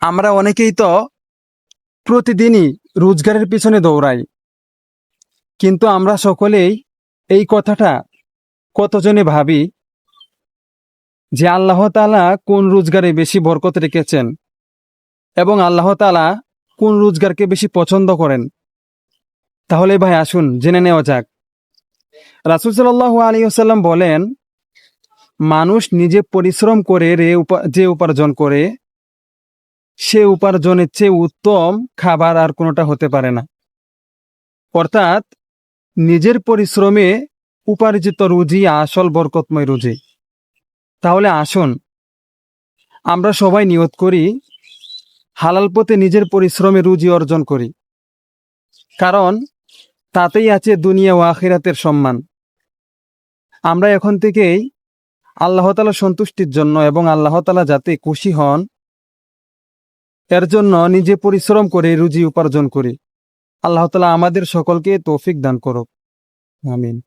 আমরা অনেকেই তো প্রতিদিনই রোজগারের পিছনে দৌড়াই, কিন্তু আমরা সকলেই এই কথাটা কতজনে ভাবি যে আল্লাহ তাআলা কোন রোজগারে বেশি বরকত রেখেছেন এবং আল্লাহ তাআলা কোন রোজগারকে বেশি পছন্দ করেন। তাহলে ভাই আসুন জেনে নেওয়া যাক। রাসূল সাল্লাল্লাহু আলাইহি ওয়াসাল্লাম বলেন, মানুষ নিজে পরিশ্রম করে যে উপার্জন করে সে উপার্জনের চেয়ে উত্তম খাবার আর কোনোটা হতে পারে না। অর্থাৎ নিজের পরিশ্রমে উপার্জিত রুজি আসল বরকতময় রুজি। তাহলে আসুন আমরা সবাই নিয়ত করি হালাল পথে নিজের পরিশ্রমে রুজি অর্জন করি, কারণ তাতেই আছে দুনিয়া ও আখিরাতের সম্মান। আমরা এখন থেকেই আল্লাহ তাআলার সন্তুষ্টির জন্য এবং আল্লাহ তাআলা যাতে খুশি হন এর জন্য নিজে পরিশ্রম করে রুজি উপার্জন করি। আল্লাহ তাআলা আমাদের সকলকে তৌফিক দান করুক। আমিন।